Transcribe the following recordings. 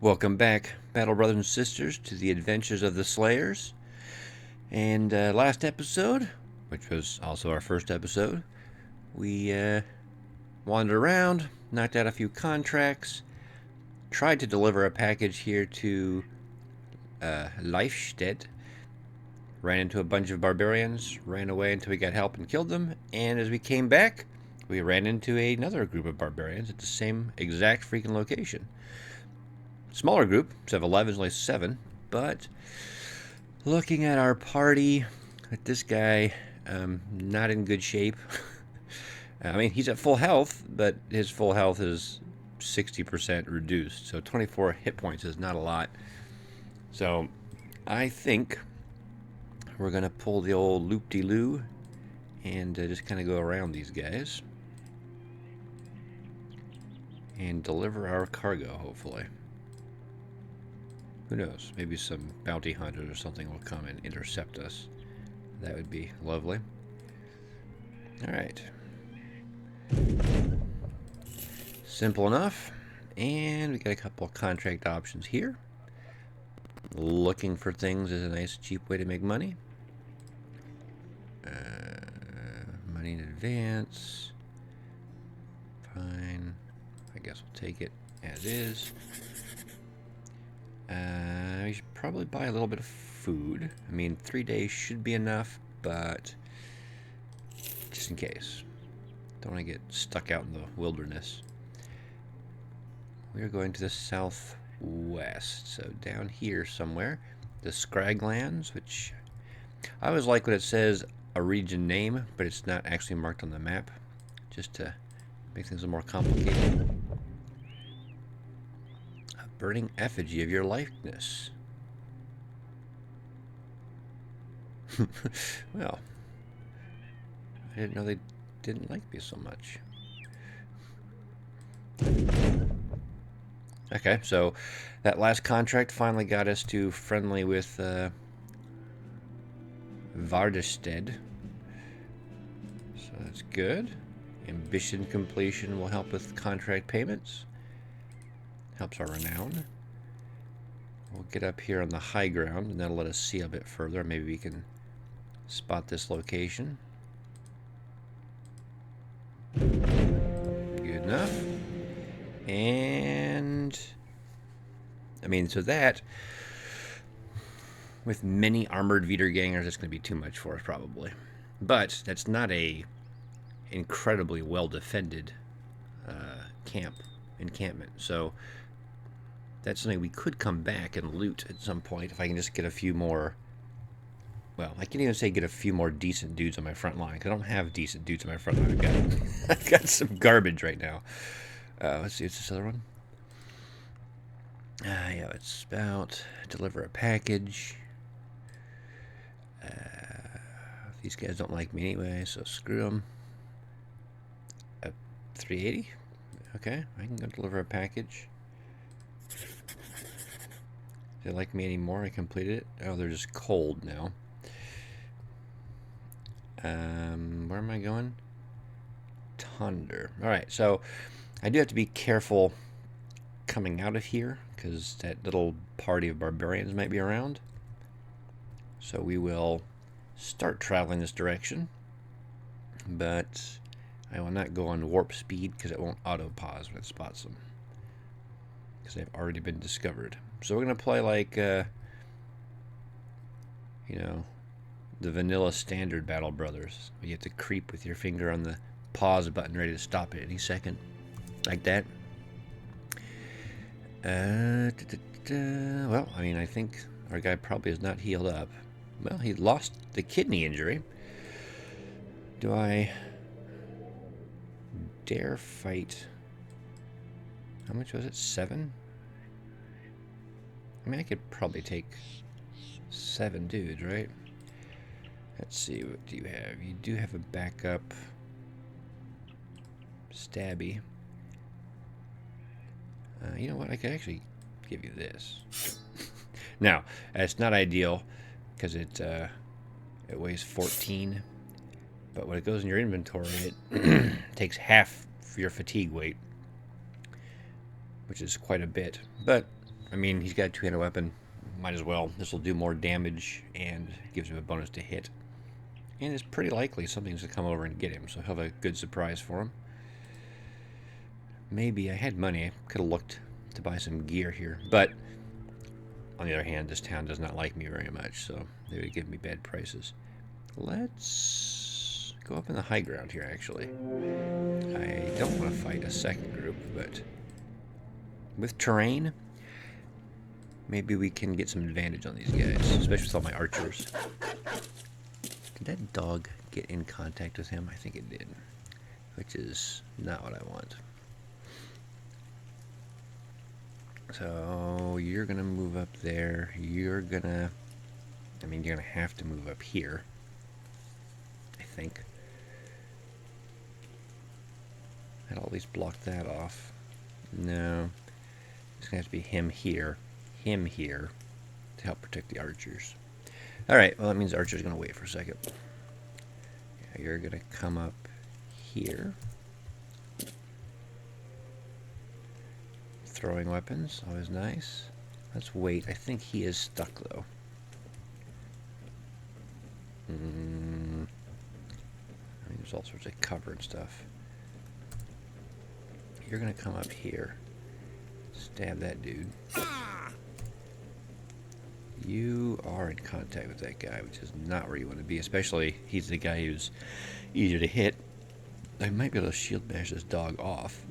Welcome back, Battle Brothers and Sisters, to the Adventures of the Slayers. And last episode, which was also our first episode, we wandered around, knocked out a few contracts, tried to deliver a package here to Leifstedt, ran into a bunch of barbarians, ran away until we got help and killed them, and as we came back, we ran into another group of barbarians at the same exact freaking location. Smaller group, instead of 11, is only 7, but looking at our party, with this guy, not in good shape. I mean, he's at full health, but his full health is 60% reduced, so 24 hit points is not a lot. So I think we're going to pull the old loop-de-loo and just kind of go around these guys and deliver our cargo, hopefully. Who knows? Maybe some bounty hunters or something will come and intercept us. That would be lovely. Alright. Simple enough. And we got a couple of contract options here. Looking for things is a nice, cheap way to make money. Money in advance. Fine. I guess we'll take it as is. We should probably buy a little bit of food. I mean, 3 days should be enough, but just in case. Don't want to get stuck out in the wilderness. We're going to the southwest, so down here somewhere. The Scraglands, which I always like when it says a region name, but it's not actually marked on the map, just to make things a little more complicated. Burning effigy of your likeness. Well, I didn't know they didn't like me so much. Okay, so that last contract finally got us to friendly with Vardestedt. So that's good. Ambition completion will help with contract payments. Helps our renown. We'll get up here on the high ground, and that'll let us see a bit further. Maybe we can spot this location. Good enough. And I mean, so that with many armored Wiedergangers, it's going to be too much for us probably. But that's not a incredibly well defended encampment. So that's something we could come back and loot at some point if I can just get a few more. Well, I can't even say get a few more decent dudes on my front line, because I don't have decent dudes on my front line. I've got some garbage right now. Let's see, what's this other one? Yeah, it's about deliver a package. These guys don't like me anyway, so screw them. 380? Okay, I can go deliver a package. Do they like me anymore? I completed it. Oh, they're just cold now. Where am I going? Tonder. Alright, so I do have to be careful coming out of here, because that little party of barbarians might be around. So we will start traveling this direction, but I will not go on warp speed because it won't auto-pause when it spots them, because they've already been discovered. So we're going to play like, you know, the vanilla standard Battle Brothers. You have to creep with your finger on the pause button ready to stop it any second. Like that. Well, I mean, I think our guy probably is not healed up. Well, he lost the kidney injury. Do I dare fight? How much was it? 7? I mean, I could probably take 7 dudes, right? Let's see, what do you have? You do have a backup stabby. You know what? I could actually give you this. Now, it's not ideal because it weighs 14, but when it goes in your inventory, it takes half your fatigue weight, which is quite a bit. But I mean, he's got a two-handed weapon. Might as well. This will do more damage and gives him a bonus to hit. And it's pretty likely something's to come over and get him, so he'll have a good surprise for him. Maybe I had money. I could have looked to buy some gear here. But, on the other hand, this town does not like me very much, so they would give me bad prices. Let's go up in the high ground here, actually. I don't want to fight a second group, but with terrain, maybe we can get some advantage on these guys, especially with all my archers. Did that dog get in contact with him? I think it did, which is not what I want. So you're gonna move up there. You're gonna have to move up here, I think. I'd at least block that off. No, it's gonna have to be him here to help protect the archers. All right, well that means the archer's gonna wait for a second. Yeah, you're gonna come up here. Throwing weapons, always nice. Let's wait. I think he is stuck though. I mean, there's all sorts of cover and stuff. You're gonna come up here. Stab that dude. You are in contact with that guy, which is not where you want to be, especially he's the guy who's easier to hit. I might be able to shield bash this dog off.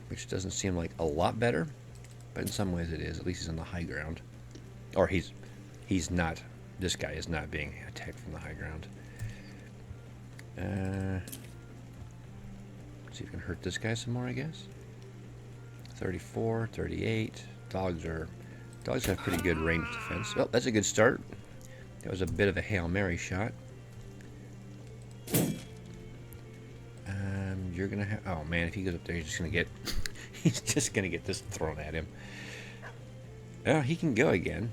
Which doesn't seem like a lot better, but in some ways it is. At least he's on the high ground. Or he's not, this guy is not being attacked from the high ground. See if we can hurt this guy some more, I guess. 34, 38. Dogs have pretty good range defense. Oh, that's a good start. That was a bit of a Hail Mary shot. You're gonna have, oh man, if he goes up there, he's just gonna get this thrown at him. Oh, he can go again.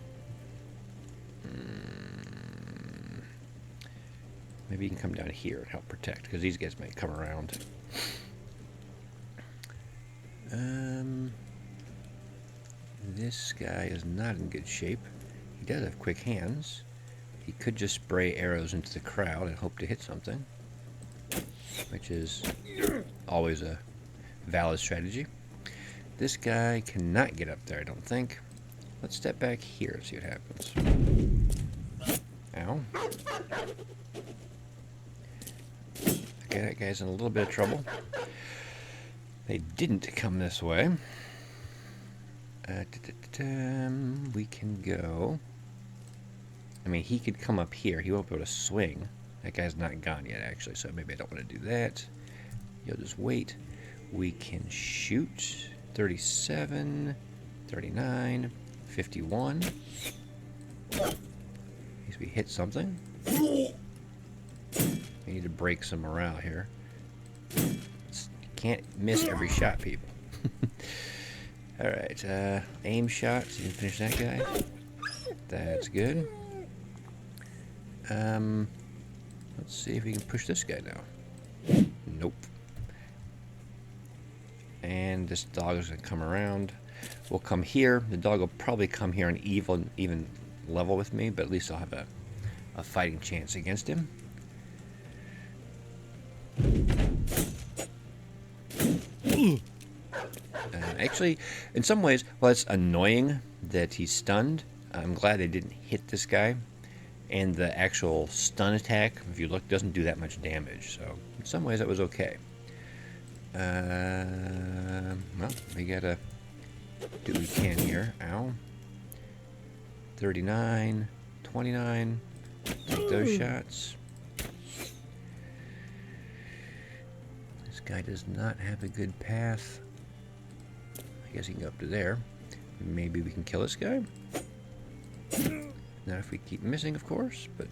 Maybe he can come down here and help protect, because these guys might come around. This guy is not in good shape. He does have quick hands. He could just spray arrows into the crowd and hope to hit something, which is always a valid strategy. This guy cannot get up there, I don't think. Let's step back here and see what happens. Ow. Okay, that guy's in a little bit of trouble. They didn't come this way. We can go. I mean, he could come up here. He won't be able to swing. That guy's not gone yet, actually, so maybe I don't want to do that. You'll just wait. We can shoot. 37, 39, 51. At least we hit something. We need to break some morale here. You can't miss every shot, people. Alright, aim shot. So you can finish that guy. That's good. Let's see if we can push this guy now. Nope. And this dog is going to come around. We'll come here. The dog will probably come here on even level with me, but at least I'll have a fighting chance against him. Actually, in some ways, while it's annoying that he's stunned, I'm glad they didn't hit this guy. And the actual stun attack, if you look, doesn't do that much damage. So, in some ways, that was okay. Well, we gotta do what we can here. Ow. 39, 29. Take those shots. This guy does not have a good path. I guess he can go up to there. Maybe we can kill this guy. Not if we keep missing, of course. But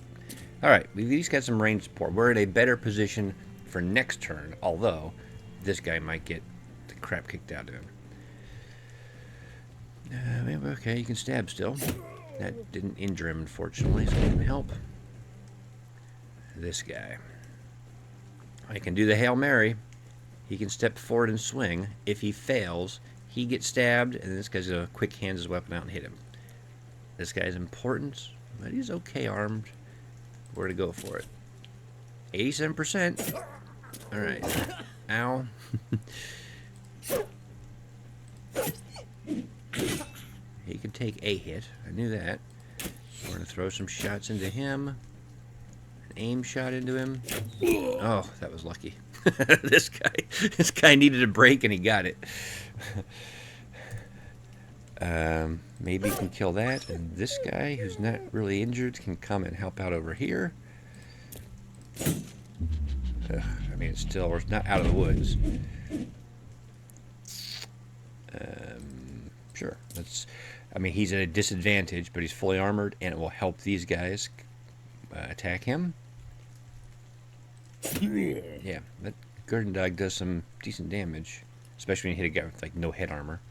alright, we've at least got some range support. We're in a better position for next turn, although this guy might get the crap kicked out of him. Maybe, okay, you can stab still. That didn't injure him, unfortunately, so it didn't help. This guy. I can do the Hail Mary. He can step forward and swing. If he fails, he gets stabbed, and this guy's gonna quick hands his weapon out and hit him. This guy's important, but he's okay armed. We're gonna go for it. 87%. All right. Ow. He could take a hit. I knew that. We're gonna throw some shots into him. An aim shot into him. Oh, that was lucky. This guy needed a break and he got it. Maybe he can kill that, and this guy who's not really injured can come and help out over here. I mean, it's still, we're not out of the woods. Sure, let's. I mean, he's at a disadvantage, but he's fully armored, and it will help these guys attack him. Yeah, that garden dog does some decent damage, especially when you hit a guy with like no head armor.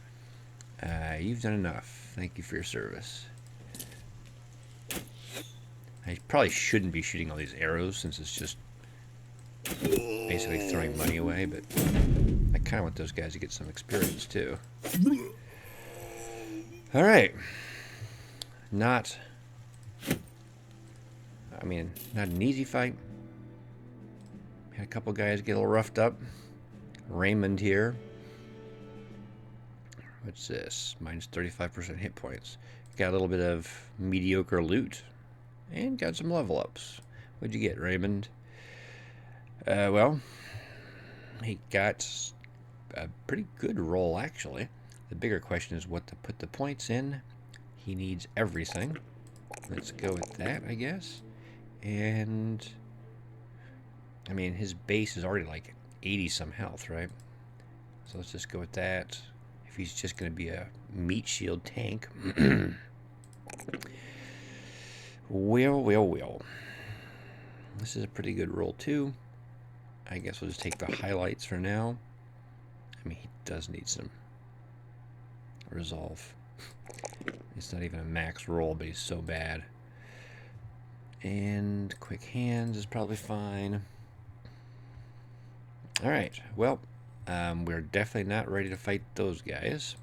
You've done enough. Thank you for your service. I probably shouldn't be shooting all these arrows since it's just basically throwing money away, but I kind of want those guys to get some experience too. All right. Not an easy fight. Had a couple guys get a little roughed up. Raymond here. What's this? Minus 35% hit points. Got a little bit of mediocre loot. And got some level ups. What'd you get, Raymond? Well, he got a pretty good roll, actually. The bigger question is what to put the points in. He needs everything. Let's go with that, I guess. And I mean, his base is already like 80 some health, right? So let's just go with that. If he's just going to be a meat shield tank. Well. This is a pretty good roll, too. I guess we'll just take the highlights for now. I mean, he does need some resolve. It's not even a max roll, but he's so bad. And quick hands is probably fine. Alright, well, we're definitely not ready to fight those guys.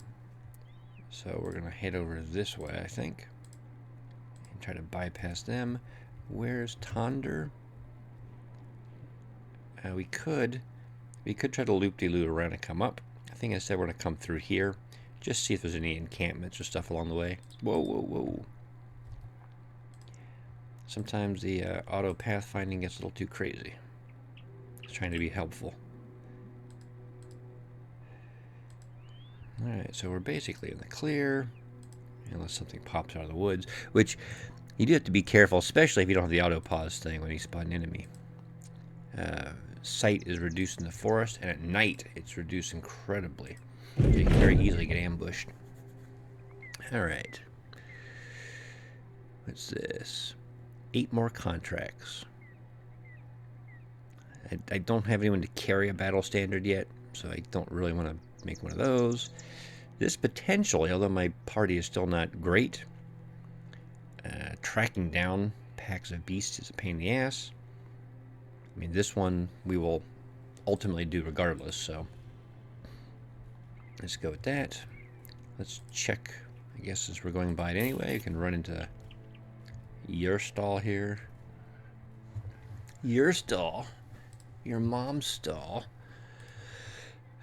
So we're going to head over this way, I think. And try to bypass them. Where's Tonder? We could try to loop-de-loop around and come up. I think I said we're going to come through here. Just see if there's any encampments or stuff along the way. Whoa. Sometimes the auto pathfinding gets a little too crazy. It's trying to be helpful. Alright, so we're basically in the clear. Unless something pops out of the woods. Which, you do have to be careful, especially if you don't have the auto pause thing when you spot an enemy. Sight is reduced in the forest, and at night it's reduced incredibly. So you can very easily get ambushed. Alright. What's this? 8 more contracts. I don't have anyone to carry a battle standard yet, so I don't really want to make one of those. This potentially, although my party is still not great, tracking down packs of beasts is a pain in the ass. I mean, this one we will ultimately do regardless, so let's go with that. Let's check. I guess since we're going by it anyway, we can run into your stall here. Your stall. Your mom's stall.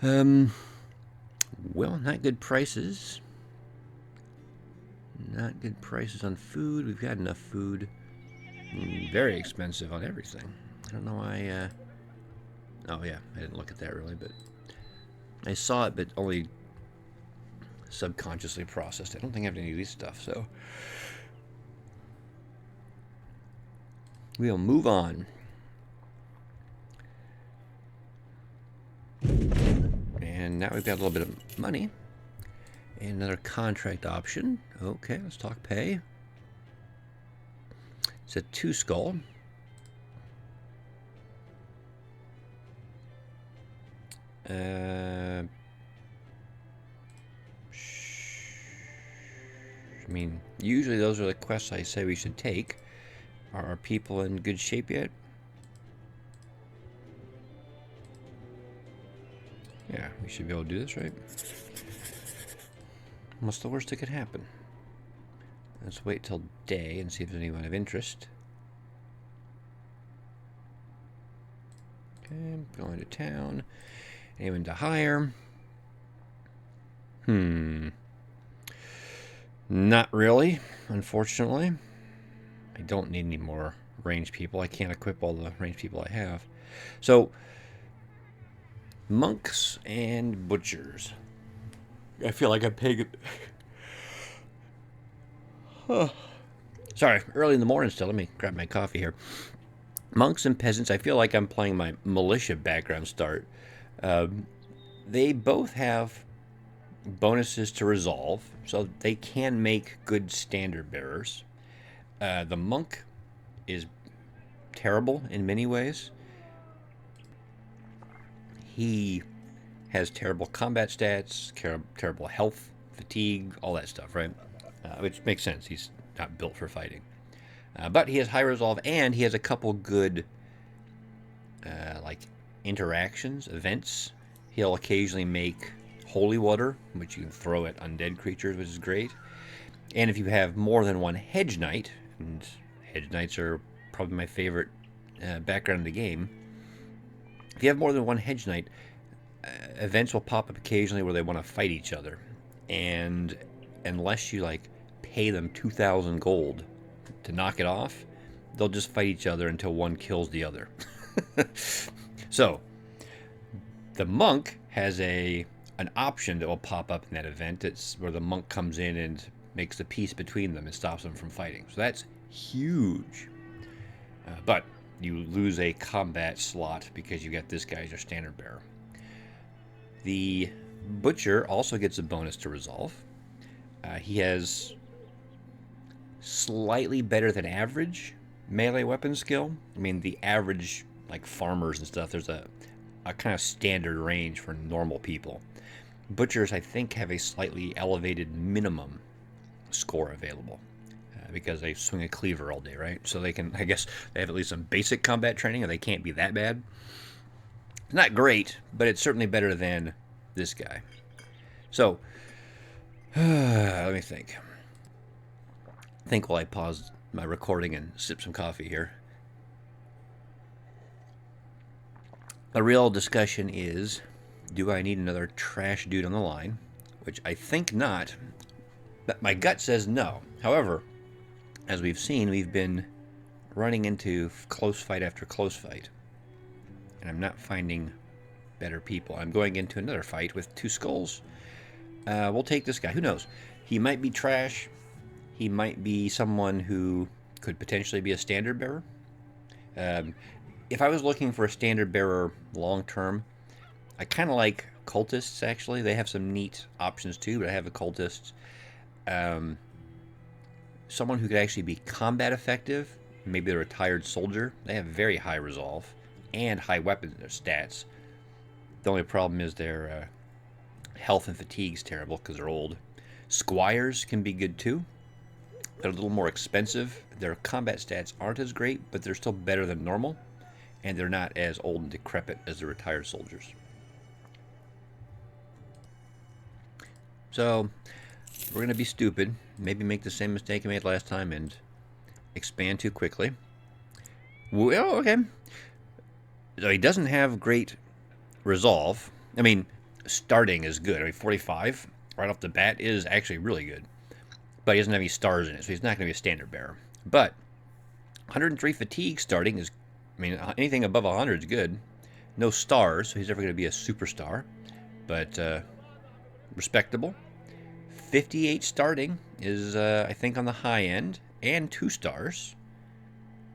Well, not good prices. Not good prices on food. We've got enough food. Very expensive on everything. I don't know why, oh yeah, I didn't look at that really, but I saw it, but only subconsciously processed. I don't think I have any of these stuff, so we'll move on. And now we've got a little bit of money. And another contract option. Okay, let's talk pay. It's a 2 skull. I mean, usually those are the quests I say we should take. Are our people in good shape yet? Yeah, we should be able to do this, right? what's the worst that could happen? Let's wait till day and see if there's anyone of interest. Okay, I'm going to town. Anyone to hire? Not really, unfortunately. I don't need any more ranged people. I can't equip all the ranged people I have. So, monks and butchers. I feel like I'm paying... Sorry, early in the morning still. Let me grab my coffee here. Monks and peasants, I feel like I'm playing my militia background start. They both have bonuses to resolve, so they can make good standard bearers. The monk is terrible in many ways. He has terrible combat stats, terrible health, fatigue, all that stuff, right? Which makes sense. He's not built for fighting. But he has high resolve, and he has a couple good, like, interactions, events. He'll occasionally make holy water, which you can throw at undead creatures, which is great. And if you have more than one hedge knight, and hedge knights are probably my favorite background in the game, if you have more than one hedge knight, events will pop up occasionally where they want to fight each other. And unless you, like, pay them 2,000 gold to knock it off, they'll just fight each other until one kills the other. So, the monk has an option that will pop up in that event. It's where the monk comes in and makes the peace between them and stops them from fighting. So that's huge. But you lose a combat slot because you got this guy as your standard bearer. The butcher also gets a bonus to resolve. He has slightly better than average melee weapon skill. I mean, the average, like farmers and stuff, there's a kind of standard range for normal people. Butchers, I think, have a slightly elevated minimum score available because they swing a cleaver all day, right? So they can, I guess, they have at least some basic combat training, or they can't be that bad. It's not great, but it's certainly better than this guy. So, let me think. Think while I pause my recording and sip some coffee here. The real discussion is, do I need another trash dude on the line? Which I think not, but my gut says no. However, as we've seen, we've been running into close fight after close fight, and I'm not finding better people. I'm going into another fight with 2 skulls. We'll take this guy. Who knows? He might be trash. He might be someone who could potentially be a standard bearer. If I was looking for a standard bearer long term, I kind of like cultists, actually. They have some neat options too, but I have a cultist. Someone who could actually be combat effective, maybe a retired soldier. They have very high resolve and high weapon stats. The only problem is their health and fatigue is terrible because they're old. Squires can be good too. They're a little more expensive. Their combat stats aren't as great, but they're still better than normal. And they're not as old and decrepit as the retired soldiers. So, we're going to be stupid. Maybe make the same mistake I made last time and expand too quickly. Well, okay. So he doesn't have great resolve. I mean, starting is good. I mean, 45 right off the bat is actually really good. But he doesn't have any stars in it, so he's not going to be a standard bearer. But 103 fatigue starting is, I mean, anything above 100 is good. No stars, so he's never going to be a superstar. But respectable. 58 starting is, I think, on the high end. And 2 stars.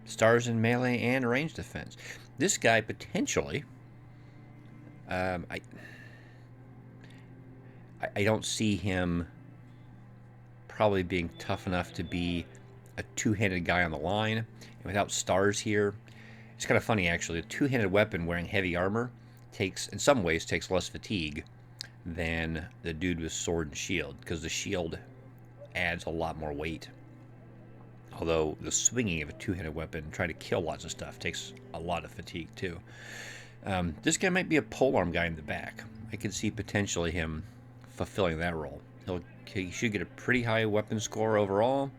Stars in melee and range defense. This guy potentially... I don't see him probably being tough enough to be a 2-handed guy on the line. And without stars here, it's kind of funny actually. A 2-handed weapon wearing heavy armor in some ways takes less fatigue than the dude with sword and shield, because the shield adds a lot more weight. Although the swinging of a 2-handed weapon, trying to kill lots of stuff, takes a lot of fatigue too. This guy might be a polearm guy in the back. I could see potentially him fulfilling that role. He'll He should get a pretty high weapon score overall.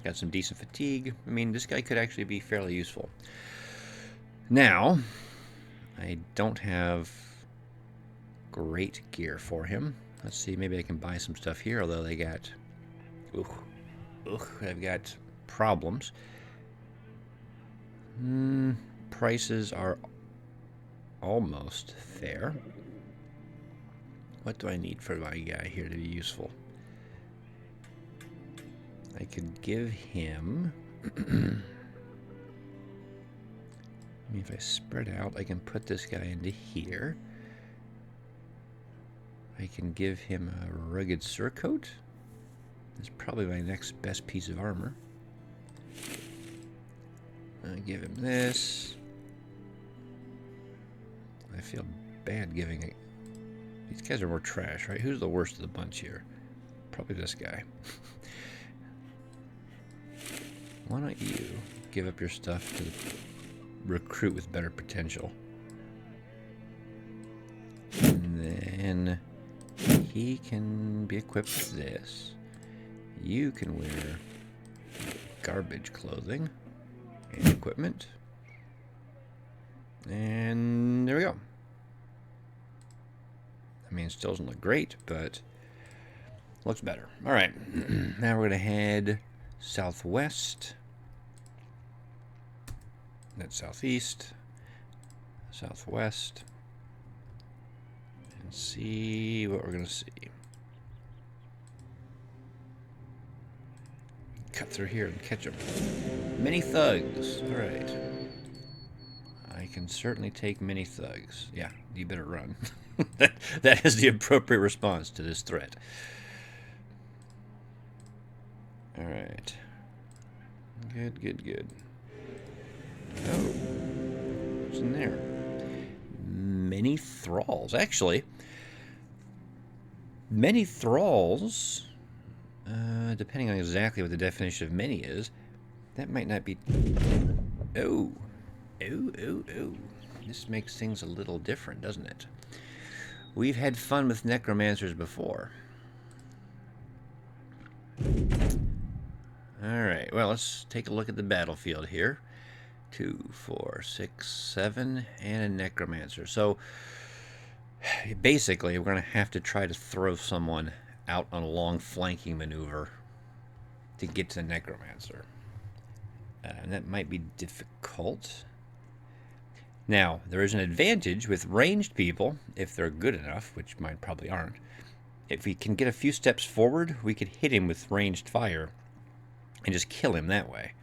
Got some decent fatigue. I mean, this guy could actually be fairly useful. Now, I don't have great gear for him. Let's see, maybe I can buy some stuff here, although they got... I've got problems. Prices are almost fair. What do I need for my guy here to be useful? I could give him... I mean, if I spread out, I can put this guy into here. I can give him a rugged surcoat. That's probably my next best piece of armor. I give him this. I feel bad giving it. These guys are more trash, right? Who's the worst of the bunch here? Probably this guy. Why don't you give up your stuff to the recruit with better potential? And then he can be equipped with this. You can wear garbage clothing and equipment. And there we go. I mean, it still doesn't look great, but looks better. All right. Now we're going to head southwest. That's southeast. Southwest. And see what we're going to see. Cut through here and catch them. Many thugs. All right. I can certainly take many thugs. Yeah, you better run. that is the appropriate response to this threat. All right. Good, good, good. Oh, what's in there? Many thralls. Actually, many thralls, depending on exactly what the definition of many is, that might not be... Oh. Oh. This makes things a little different, doesn't it? We've had fun with necromancers before. Alright, well, let's take a look at the battlefield here. 2, 4, 6, 7, and a necromancer. So, basically, we're going to have to try to throw someone out on a long flanking maneuver to get to the necromancer. And that might be difficult. Now, there is an advantage with ranged people, if they're good enough, which mine probably aren't. If we can get a few steps forward, we could hit him with ranged fire and just kill him that way.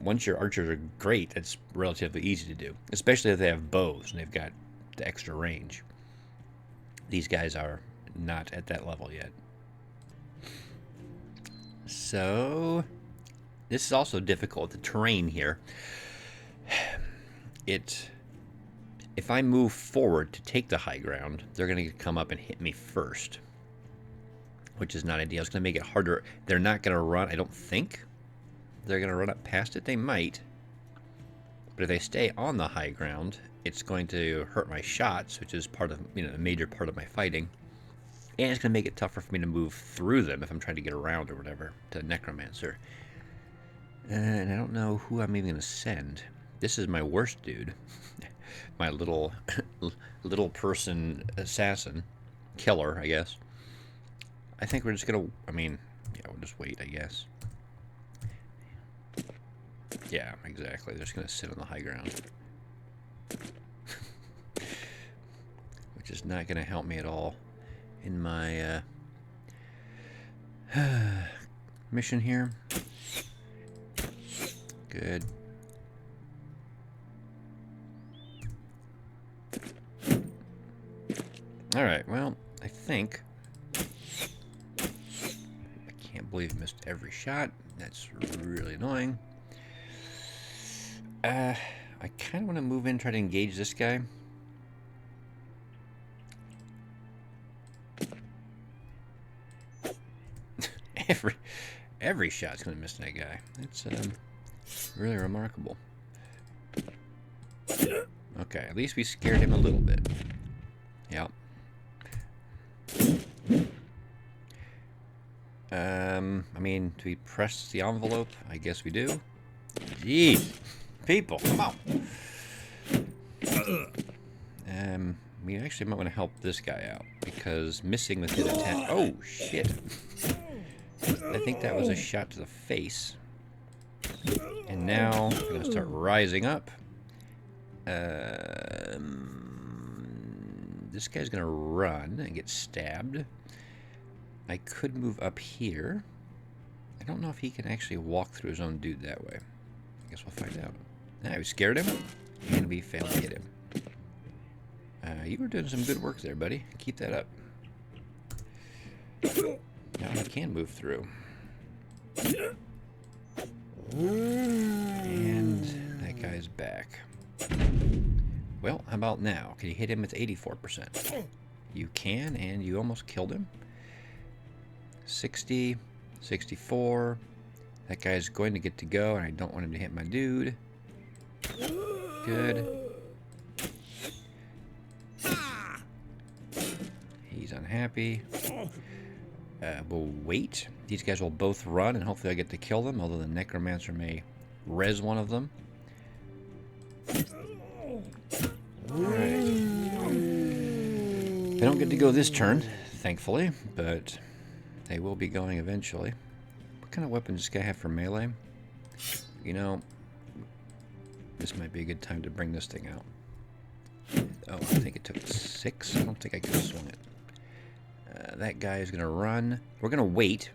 Once your archers are great, it's relatively easy to do, especially if they have bows and they've got the extra range. These guys are not at that level yet. So, this is also difficult. The terrain here, if I move forward to take the high ground, they're going to come up and hit me first, which is not ideal. It's going to make it harder. They're not going to run, I don't think. They're going to run up past it. They might. But if they stay on the high ground, it's going to hurt my shots, which is part of, a major part of my fighting. And it's going to make it tougher for me to move through them if I'm trying to get around or whatever to Necromancer. And I don't know who I'm even going to send. This is my worst dude. My little person assassin. Killer, I guess. I think we're just going to, we'll just wait, I guess. Yeah, exactly. They're just going to sit on the high ground. Which is not going to help me at all in my mission here. Good. Alright, well, I think... I can't believe I missed every shot. That's really annoying. I kind of want to move in and try to engage this guy. Every shot's going to miss that guy. That's really remarkable. Okay, at least we scared him a little bit. Yep. I mean, do we press the envelope? I guess we do. Jeez. People, come on. We actually might want to help this guy out, because missing with his attack... Oh, shit. I think that was a shot to the face. And now we're going to start rising up. This guy's going to run and get stabbed. I could move up here. I don't know if he can actually walk through his own dude that way. I guess we'll find out. We scared him, and we failed to hit him. You were doing some good work there, buddy. Keep that up. Now he can move through. And that guy's back. Well, how about now? Can you hit him with 84%? You can, and you almost killed him. 60, 64. That guy's going to get to go, and I don't want him to hit my dude. Good. He's unhappy. We'll wait. These guys will both run, and hopefully I get to kill them, although the Necromancer may res one of them. Alright. They don't get to go this turn, thankfully, but they will be going eventually. What kind of weapon does this guy have for melee? You know, this might be a good time to bring this thing out. Oh, I think it took 6. I don't think I could have swung it. That guy is going to run. We're going to wait.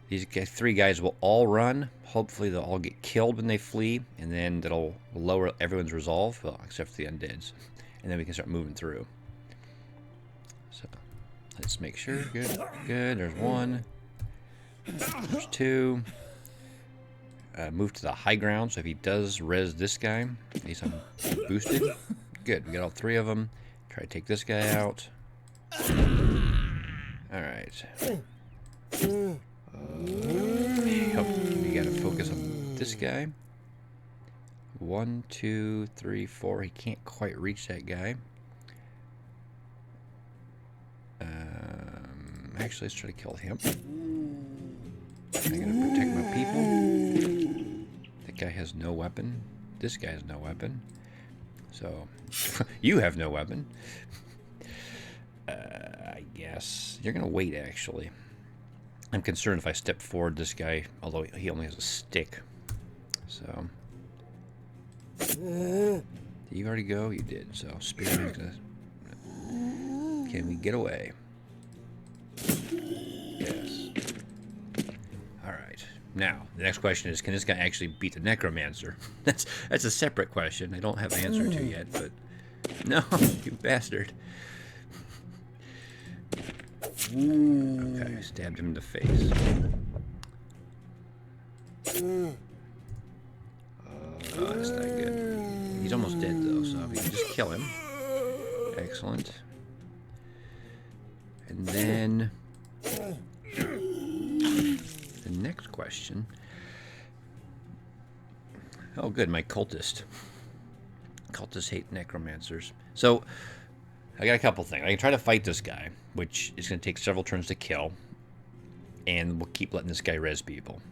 These 3 guys will all run. Hopefully they'll all get killed when they flee, and then that'll lower everyone's resolve, well, except for the undeads. And then we can start moving through. So, let's make sure. Good, good. There's 1. There's 2. Move to the high ground, so if he does res this guy, he's boosted. Good, we got all 3 of them. Try to take this guy out. Alright. We gotta focus on this guy. 1, 2, 3, 4. He can't quite reach that guy. Actually, let's try to kill him. I gotta protect my people. That guy has no weapon. This guy has no weapon. So, you have no weapon. I guess. You're gonna wait, actually. I'm concerned if I step forward this guy, although he only has a stick. So. Did you already go? You did. So, Spirit is gonna... Can we get away? Yes. Alright. Now, the next question is, can this guy actually beat the Necromancer? That's a separate question I don't have an answer to yet, but... No, you bastard. Okay, stabbed him in the face. Oh, that's not good. He's almost dead, though, so we can just kill him. Excellent. And then... the next question... Oh, good, my cultist. Cultists hate necromancers. So, I got a couple things. I can try to fight this guy, which is going to take several turns to kill, and we'll keep letting this guy res people.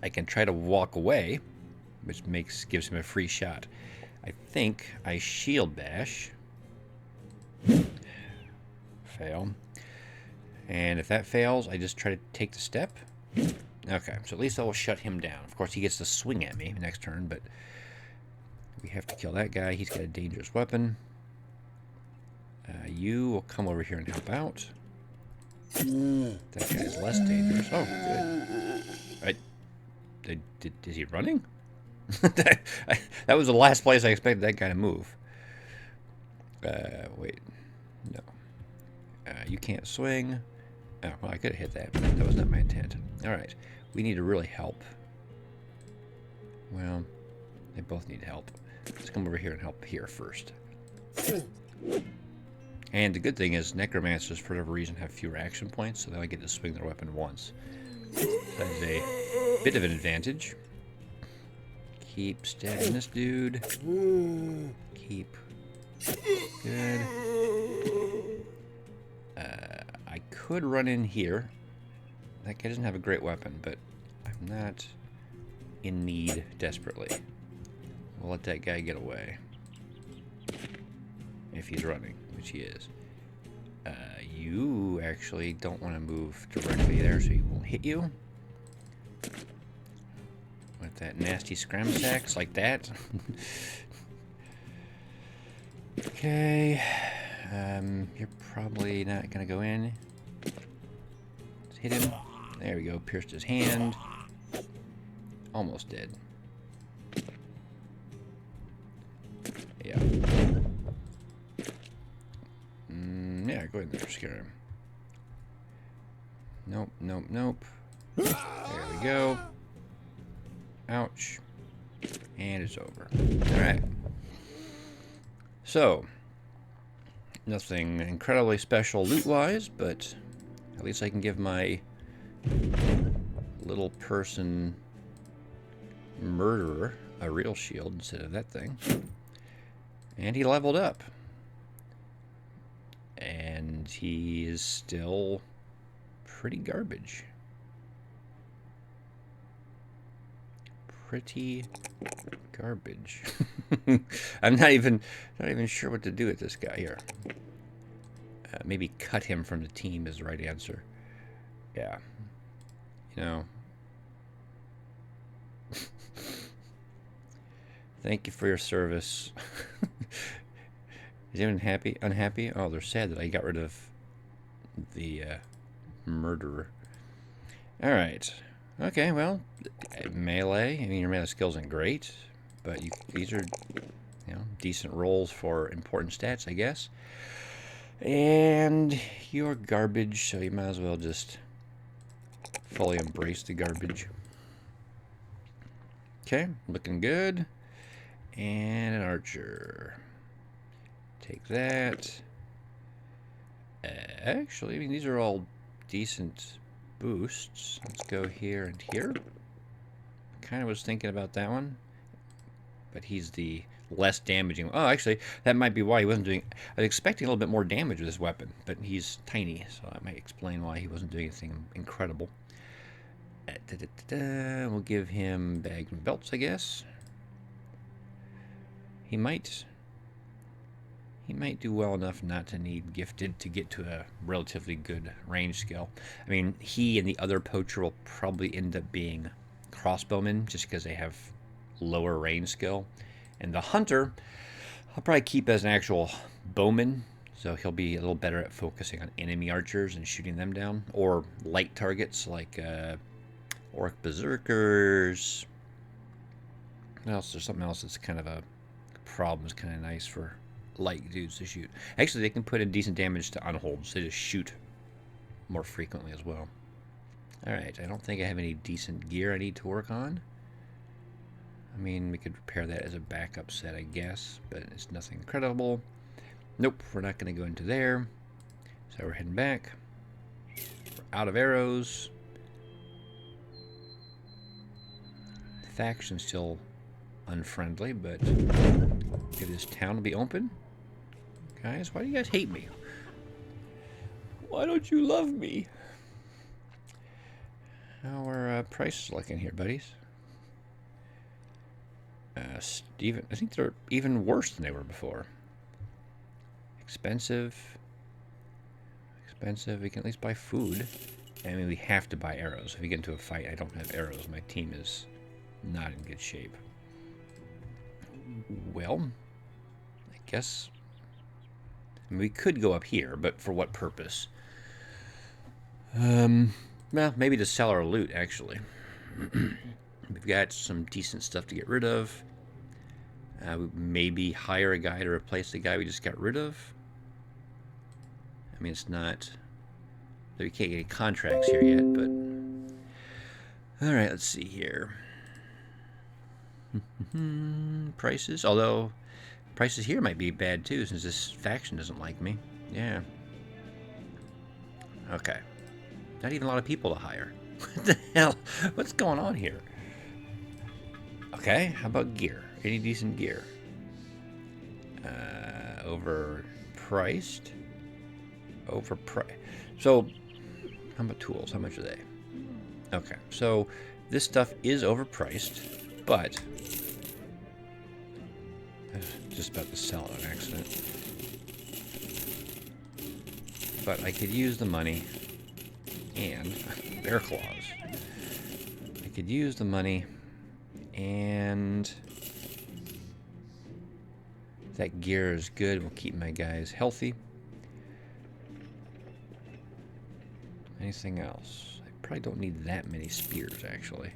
I can try to walk away, which gives him a free shot. I think I shield bash. Fail. And if that fails, I just try to take the step. Okay, so at least that will shut him down. Of course, he gets to swing at me next turn, but we have to kill that guy. He's got a dangerous weapon. You will come over here and help out. That guy is less dangerous. Oh, good. Is he running? that was the last place I expected that guy to move. Wait. No. You can't swing. Oh, well, I could have hit that, but that was not my intent. Alright. We need to really help. Well, they both need help. Let's come over here and help here first. And the good thing is, Necromancers, for whatever reason, have fewer action points, so they only get to swing their weapon once. That is a bit of an advantage. Keep stabbing this dude. Keep. Good. I could run in here. That guy doesn't have a great weapon, but I'm not in need desperately. We'll let that guy get away. If he's running, which he is. You actually don't want to move directly there so he won't hit you. With that nasty scram sacks like that. Okay. You're probably not going to go in. Let's hit him. There we go. Pierced his hand. Almost dead. Yeah. Yeah, go ahead and scare him. Nope, nope, nope. There we go. Ouch. And it's over. Alright. So, nothing incredibly special loot-wise, but at least I can give my little person murderer a real shield instead of that thing. And he leveled up. And he is still pretty garbage. Pretty garbage. I'm not even sure what to do with this guy here. Maybe cut him from the team is the right answer. Yeah. You know. Thank you for your service. Is anyone happy? Unhappy? Oh, they're sad that I got rid of the murderer. Alright. Okay, well, melee. I mean, your melee skill isn't great, but these are, you know, decent rolls for important stats, I guess. And you're garbage, so you might as well just fully embrace the garbage. Okay, looking good. And an archer. Take that. Actually, I mean, these are all decent boosts. Let's go here and here. Kind of was thinking about that one. But he's the less damaging. Oh, actually, that might be why he wasn't doing... I was expecting a little bit more damage with this weapon, but he's tiny, so that might explain why he wasn't doing anything incredible. We'll give him bags and belts, I guess. He might do well enough not to need gifted to get to a relatively good range skill. I mean, he and the other poacher will probably end up being crossbowmen just because they have lower range skill. And the hunter, I'll probably keep as an actual bowman, so he'll be a little better at focusing on enemy archers and shooting them down, or light targets like orc berserkers. What else? There's something else that's kind of a problem. It's kind of nice for light dudes to shoot. Actually, they can put in decent damage to unholds. They just shoot more frequently as well. Alright, I don't think I have any decent gear I need to work on. I mean, we could repair that as a backup set, I guess, but it's nothing incredible. Nope, we're not going to go into there. So we're heading back. We're out of arrows. The faction's still unfriendly, but maybe this town will be open. Guys, why do you guys hate me? Why don't you love me? How are prices looking here, buddies? Steven, I think they're even worse than they were before. Expensive. Expensive. We can at least buy food. I mean, we have to buy arrows. If we get into a fight, I don't have arrows. My team is not in good shape. Well, I guess I mean, we could go up here, but for what purpose? Well, maybe to sell our loot, actually. We've got some decent stuff to get rid of. Maybe hire a guy to replace the guy we just got rid of. I mean, it's not... We can't get any contracts here yet, but... Alright, let's see here. Prices, although prices here might be bad too, since this faction doesn't like me. Yeah. Okay. Not even a lot of people to hire. What the hell? What's going on here? Okay, how about gear? Any decent gear? Overpriced? Overpriced. So, how about tools? How much are they? Okay, so this stuff is overpriced, but I was just about to sell it on accident. But I could use the money and bear claws. I could use the money and that gear is good. We'll keep my guys healthy. Anything else? I probably don't need that many spears, actually.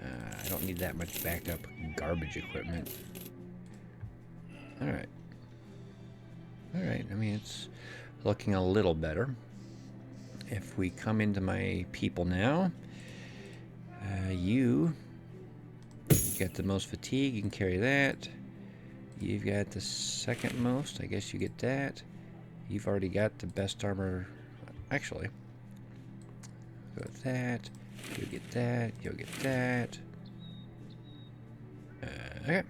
I don't need that much backed up garbage equipment. Alright. Alright, I mean, it's looking a little better. If we come into my people now, you got the most fatigue, you can carry that. You've got the second most, I guess you get that. You've already got the best armor. Actually, go with that. You'll get that. You'll get that. Okay.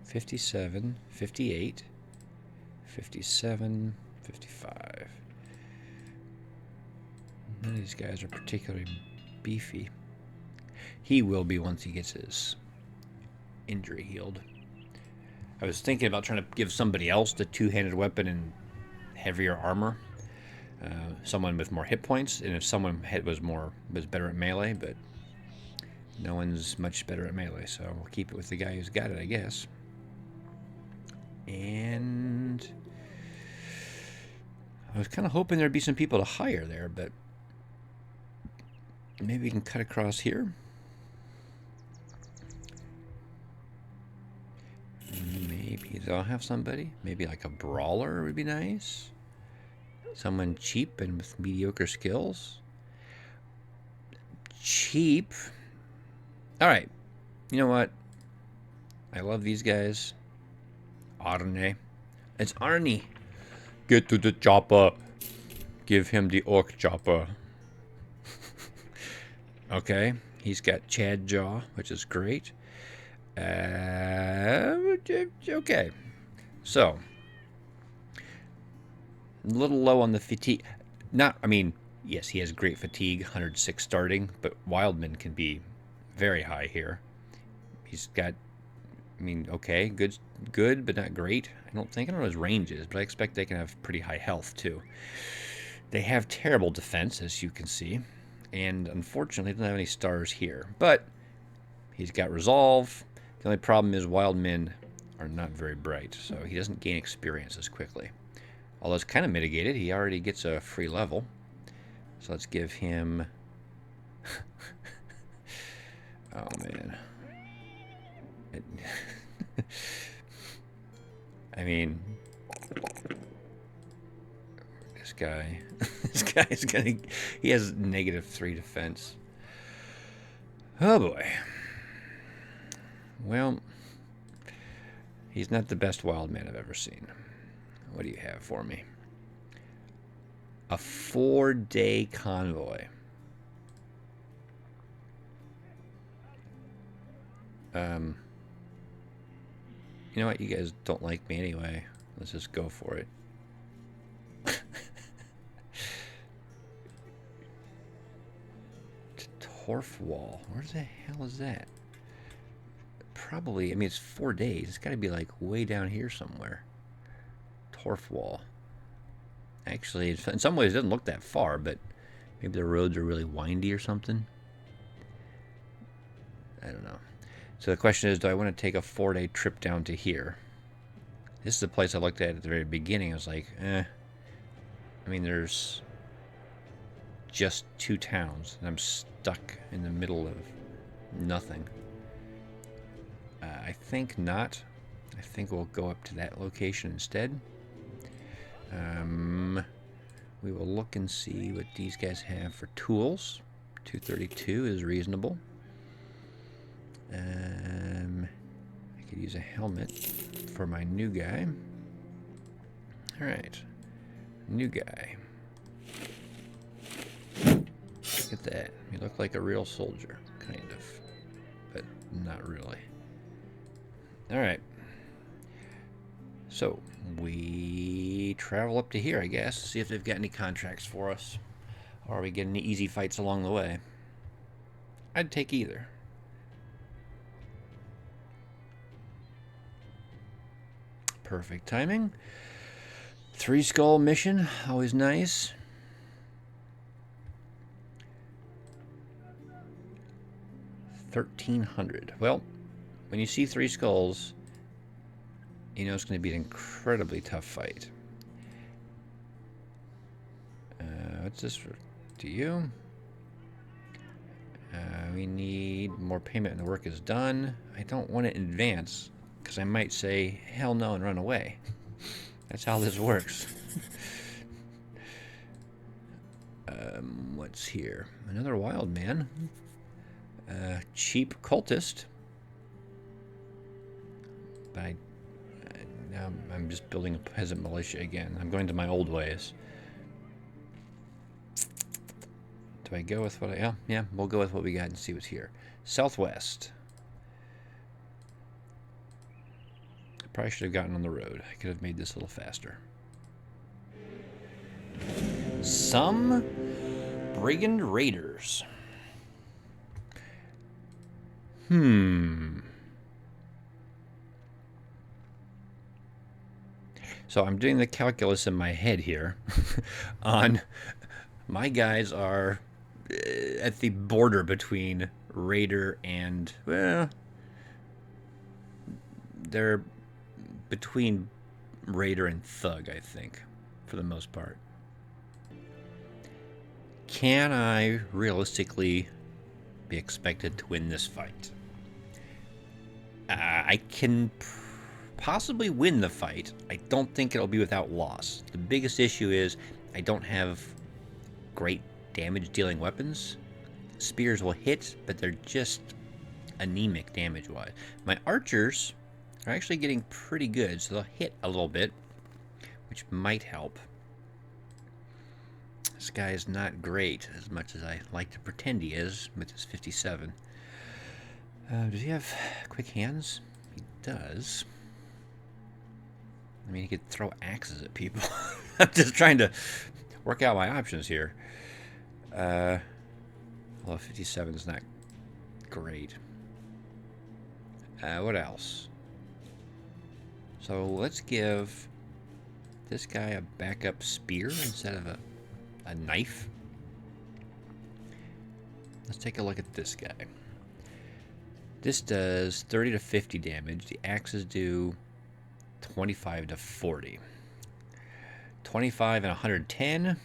57, 58, 57, 55. None of these guys are particularly beefy. He will be once he gets his injury healed. I was thinking about trying to give somebody else the two-handed weapon and heavier armor. Someone with more hit points, and if someone was better at melee, but no one's much better at melee, so we'll keep it with the guy who's got it, I guess. And I was kind of hoping there'd be some people to hire there, but maybe we can cut across here. Maybe they'll have somebody. Maybe like a brawler would be nice. Someone cheap and with mediocre skills. Cheap. Alright. You know what? I love these guys. Arne. It's Arnie. Get to the chopper. Give him the orc chopper. Okay. He's got Chad Jaw, which is great. Okay. So. A little low on the fatigue. Yes, he has great fatigue, 106 starting, but Wildman can be very high here. He's got, okay, good, but not great. I don't know what his range is, but I expect they can have pretty high health, too. They have terrible defense, as you can see, and unfortunately, they don't have any stars here. But he's got resolve. The only problem is Wildmen are not very bright, so he doesn't gain experience as quickly. Although it's kind of mitigated, he already gets a free level. So let's give him... oh, man. This guy... this guy's gonna... He has -3 defense. Oh, boy. Well, he's not the best wild man I've ever seen. What do you have for me? A 4-day convoy. You know what? You guys don't like me anyway. Let's just go for it. Torf wall. Where the hell is that? Probably, it's 4 days. It's got to be like way down here somewhere. Torf wall. Actually, in some ways it doesn't look that far, but maybe the roads are really windy or something. I don't know. So the question is, do I want to take a 4-day trip down to here? This is the place I looked at the very beginning. I was like, there's just 2 towns, and I'm stuck in the middle of nothing. I think not. I think we'll go up to that location instead. We will look and see what these guys have for tools. 232 is reasonable. I could use a helmet for my new guy. Alright. New guy. Look at that. You look like a real soldier, kind of. But not really. Alright. So, we we travel up to here, I guess, see if they've got any contracts for us. Or are we getting any easy fights along the way? I'd take either. Perfect timing. 3 skull mission, always nice. $1,300. Well, when you see 3 skulls, you know it's going to be an incredibly tough fight. What's this for? To you? We need more payment and the work is done. I don't want it in advance, because I might say, hell no, and run away. That's how this works. What's here? Another wild man. Cheap cultist. But now I'm just building a peasant militia again. I'm going to my old ways. Do I go with what I... Yeah, we'll go with what we got and see what's here. Southwest. I probably should have gotten on the road. I could have made this a little faster. Some brigand raiders. So I'm doing the calculus in my head here on... My guys are at the border between raider and, well, they're between raider and thug, I think, for the most part. Can I realistically be expected to win this fight? I can possibly win the fight. I don't think it'll be without loss. The biggest issue is I don't have great damage dealing weapons. Spears will hit, but they're just anemic damage wise. My archers are actually getting pretty good, so they'll hit a little bit, which might help. This guy is not great as much as I like to pretend he is with his 57. Does he have quick hands? He does. I mean, he could throw axes at people. I'm just trying to work out my options here. Although 57 is not great. What else? So let's give this guy a backup spear instead of a knife. Let's take a look at this guy. This does 30 to 50 damage. The axes do 25 to 40. 25 and 110.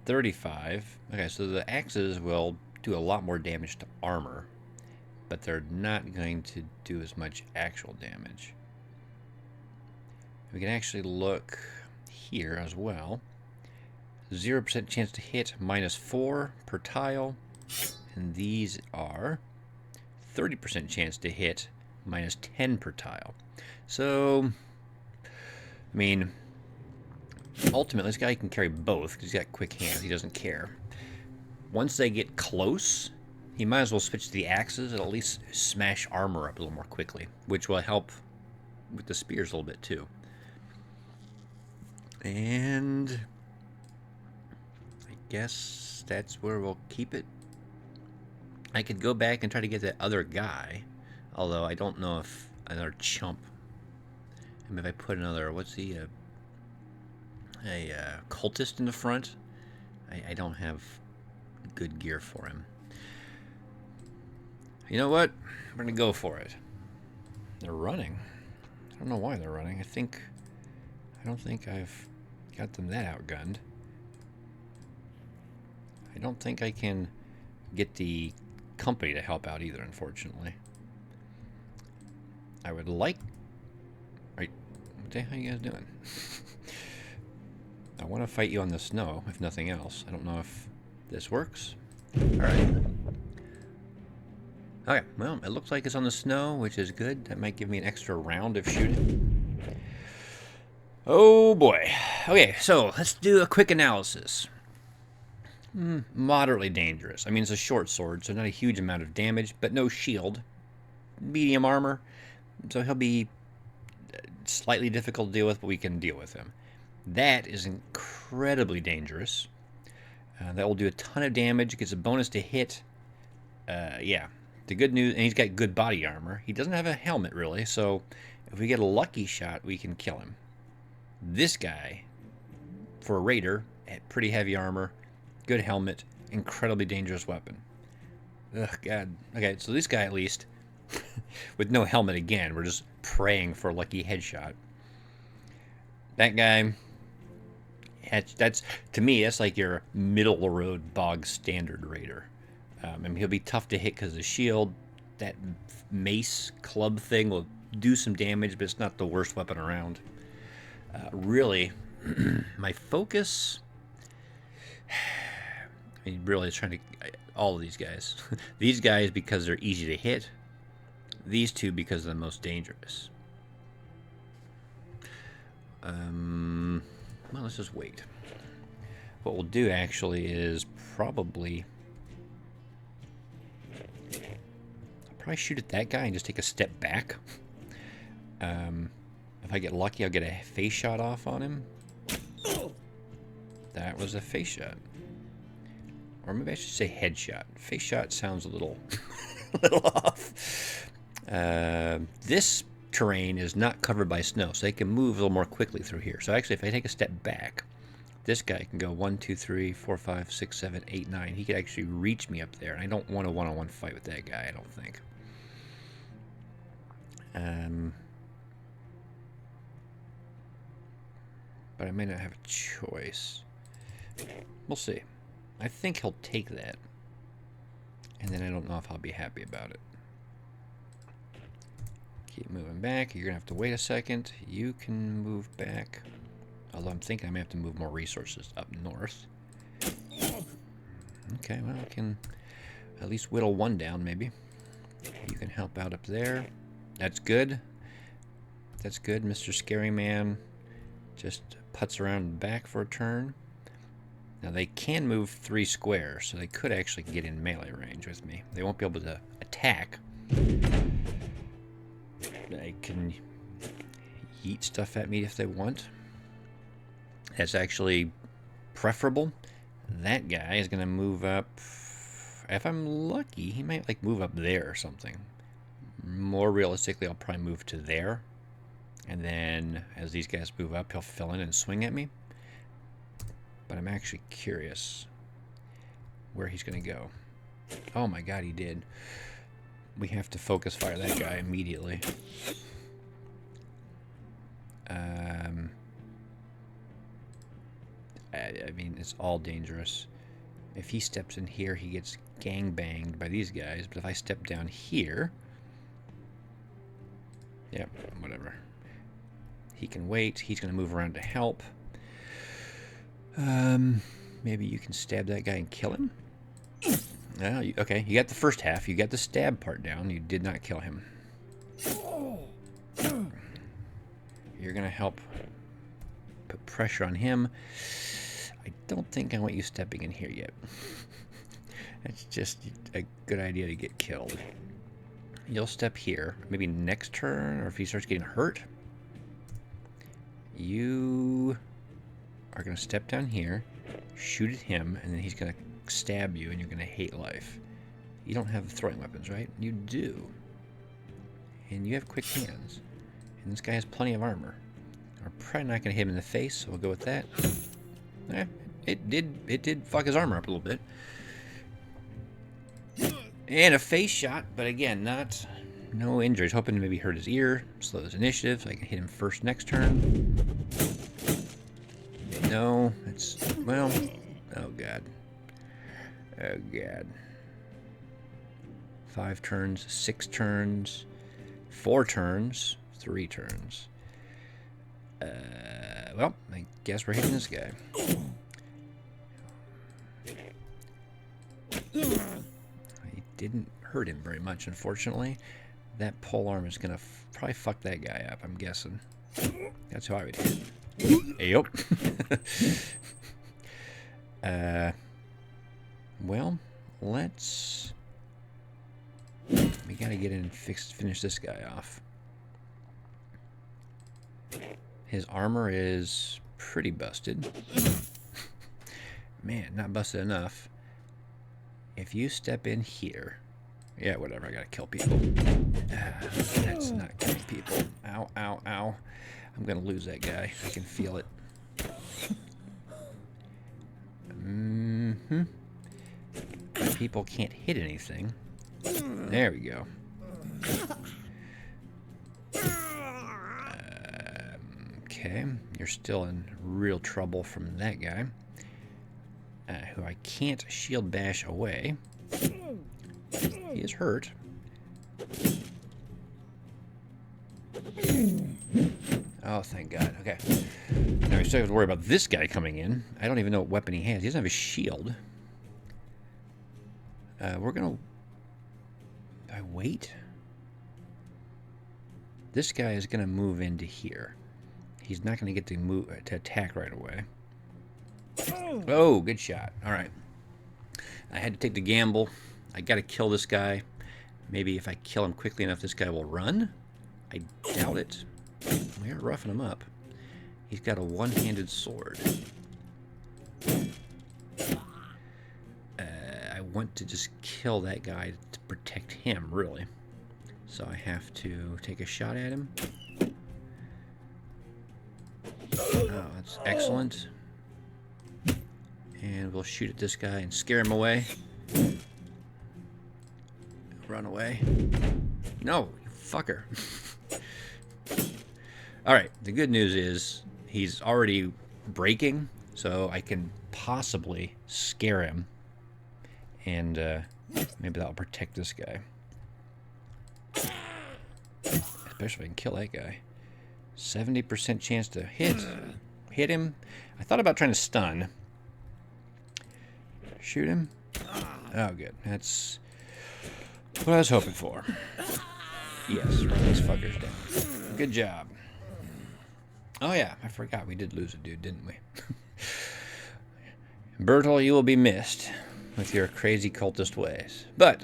35. Okay, so the axes will do a lot more damage to armor, but they're not going to do as much actual damage. We can actually look here as well. 0% chance to hit, -4 per tile, and these are 30% chance to hit, -10 per tile. So, I mean, ultimately, this guy can carry both because he's got quick hands. He doesn't care. Once they get close, he might as well switch to the axes and at least smash armor up a little more quickly, which will help with the spears a little bit too. And I guess that's where we'll keep it. I could go back and try to get that other guy, although I don't know if another chump. I mean, if I put another, what's he, a cultist in the front, I don't have good gear for him. You know what? I'm gonna go for it. They're running. I don't know why they're running. I don't think I've got them that outgunned. I don't think I can get the company to help out either, unfortunately. I would like... Right, what the hell are you guys doing? I want to fight you on the snow, if nothing else. I don't know if this works. Alright. Okay, well, it looks like it's on the snow, which is good. That might give me an extra round of shooting. Oh boy. Okay, so let's do a quick analysis. Moderately dangerous. I mean, it's a short sword, so not a huge amount of damage, but no shield. Medium armor, so he'll be slightly difficult to deal with, but we can deal with him. That is incredibly dangerous. That will do a ton of damage. Gets a bonus to hit. Yeah. The good news, and he's got good body armor. He doesn't have a helmet, really, so if we get a lucky shot, we can kill him. This guy, for a raider, had pretty heavy armor, good helmet, incredibly dangerous weapon. Ugh, God. Okay, so this guy, at least, with no helmet again, we're just praying for a lucky headshot. That guy, that's to me, that's like your middle of the road bog standard raider. And he'll be tough to hit because of the shield. That mace club thing will do some damage, but it's not the worst weapon around. Really, my focus. I mean, really, is trying to all of these guys. These guys because they're easy to hit. These two because they're the most dangerous. Well, let's just wait. What we'll do actually is probably shoot at that guy and just take a step back. If I get lucky, I'll get a face shot off on him. That was a face shot. Or maybe I should say headshot. Face shot sounds a little, off. This terrain is not covered by snow, so they can move a little more quickly through here. So actually, if I take a step back, this guy can go 1, 2, 3, 4, 5, 6, 7, 8, 9. He could actually reach me up there, and I don't want a one-on-one fight with that guy, I don't think. But I may not have a choice. We'll see. I think he'll take that. And then I don't know if I'll be happy about it. Keep moving back. You're going to have to wait a second. You can move back. Although I'm thinking I may have to move more resources up north. Okay, well, I can at least whittle one down, maybe. You can help out up there. That's good. That's good. Mr. Scary Man just putts around back for a turn. Now, they can move 3 squares, so they could actually get in melee range with me. They won't be able to attack. They can yeet stuff at me if they want. That's actually preferable. That guy is going to move up. If I'm lucky, he might like move up there or something. More realistically, I'll probably move to there. And then as these guys move up, he'll fill in and swing at me. But I'm actually curious where he's going to go. Oh my god, he did. We have to focus fire that guy immediately. I mean, it's all dangerous. If he steps in here, he gets gang banged by these guys. But if I step down here... Yep, whatever. He can wait. He's going to move around to help. Maybe you can stab that guy and kill him? Okay, you got the first half. You got the stab part down. You did not kill him. You're going to help put pressure on him. I don't think I want you stepping in here yet. It's just a good idea to get killed. You'll step here. Maybe next turn, or if he starts getting hurt. You are going to step down here, shoot at him, and then he's going to stab you, and you're going to hate life. You don't have throwing weapons, right? You do. And you have quick hands. And this guy has plenty of armor. We're probably not going to hit him in the face, so we'll go with that. It did fuck his armor up a little bit. And a face shot, but again, no injuries. Hoping to maybe hurt his ear, slow his initiative, so I can hit him first next turn. No, it's, well, oh god. Oh god. 5 turns, 6 turns, 4 turns, 3 turns. Well, I guess we're hitting this guy. I didn't hurt him very much, unfortunately. That polearm is going to probably fuck that guy up, I'm guessing. That's how I would hit. Yep. Well, let's... We gotta get in and finish this guy off. His armor is pretty busted. Man, not busted enough. If you step in here... Yeah, whatever, I gotta kill people. That's not killing people. Ow, ow, ow. I'm gonna lose that guy. I can feel it. Mm-hmm. My people can't hit anything. There we go. Okay, you're still in real trouble from that guy. Who I can't shield bash away. He is hurt. Oh, thank God. Okay. Now we still have to worry about this guy coming in. I don't even know what weapon he has. He doesn't have a shield. We're gonna... I wait? This guy is gonna move into here. He's not gonna get to move to attack right away. Oh, good shot. All right. I had to take the gamble. I gotta kill this guy. Maybe if I kill him quickly enough, this guy will run. I doubt it. We are roughing him up. He's got a one-handed sword. I want to just kill that guy to protect him, really. So I have to take a shot at him. Oh, that's excellent. And we'll shoot at this guy and scare him away. Run away. No, you fucker. Alright, the good news is he's already breaking, so I can possibly scare him. And maybe that'll protect this guy. Especially if I can kill that guy. 70% chance to hit him. I thought about trying to stun. Shoot him. Oh, good. That's what I was hoping for. Yes, run these fuckers down. Good job. Oh, yeah, I forgot we did lose a dude, didn't we? Bertel, you will be missed with your crazy cultist ways. But,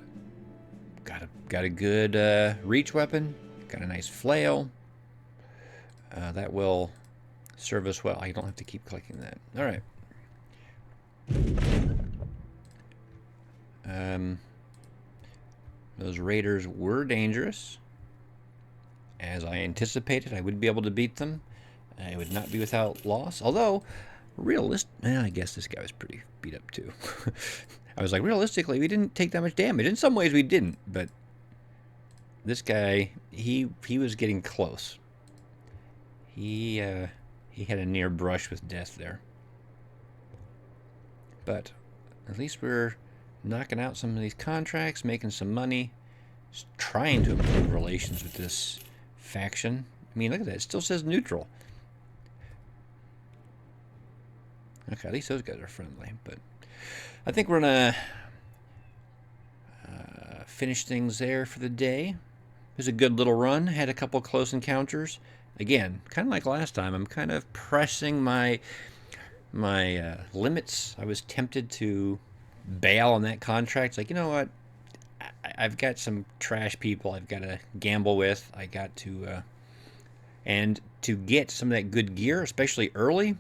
got a good reach weapon. Got a nice flail. That will serve us well. I don't have to keep clicking that. All right. Those raiders were dangerous. As I anticipated, I would be able to beat them. I would not be without loss. Although, I guess this guy was pretty beat up too. I was like, realistically, we didn't take that much damage. In some ways, we didn't. But this guy, he was getting close. He had a near brush with death there. But at least we're knocking out some of these contracts, making some money, just trying to improve relations with this faction. I mean, look at that. It still says neutral. Okay, at least those guys are friendly. But I think we're going to finish things there for the day. It was a good little run. Had a couple close encounters. Again, kind of like last time, I'm kind of pressing my limits. I was tempted to bail on that contract. It's like, you know what? I've got some trash people I've got to gamble with. I got to... and to get some of that good gear, especially early,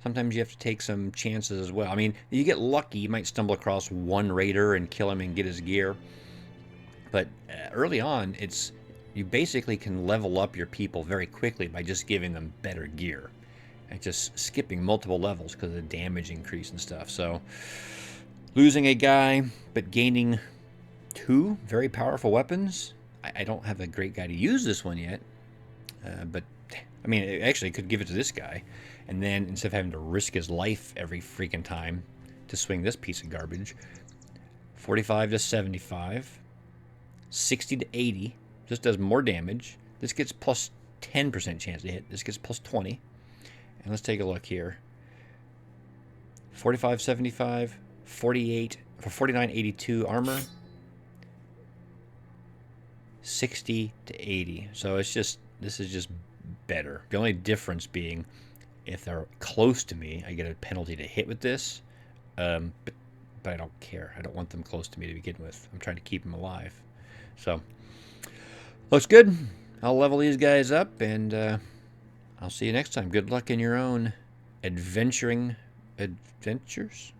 sometimes you have to take some chances as well. I mean, you get lucky. You might stumble across one raider and kill him and get his gear. But early on, you basically can level up your people very quickly by just giving them better gear. And just skipping multiple levels because of the damage increase and stuff. So, losing a guy, but gaining 2 very powerful weapons. I don't have a great guy to use this one yet. But, I mean, actually, I could give it to this guy. And then, instead of having to risk his life every freaking time to swing this piece of garbage, 45 to 75, 60 to 80, just does more damage. This gets plus 10% chance to hit. This gets plus 20. And let's take a look here. 45, 75, 48, for 49, 82 armor. 60 to 80. So it's just, this is just better. The only difference being, if they're close to me, I get a penalty to hit with this. But I don't care. I don't want them close to me to begin with. I'm trying to keep them alive. So, looks good. I'll level these guys up, and I'll see you next time. Good luck in your own adventuring adventures.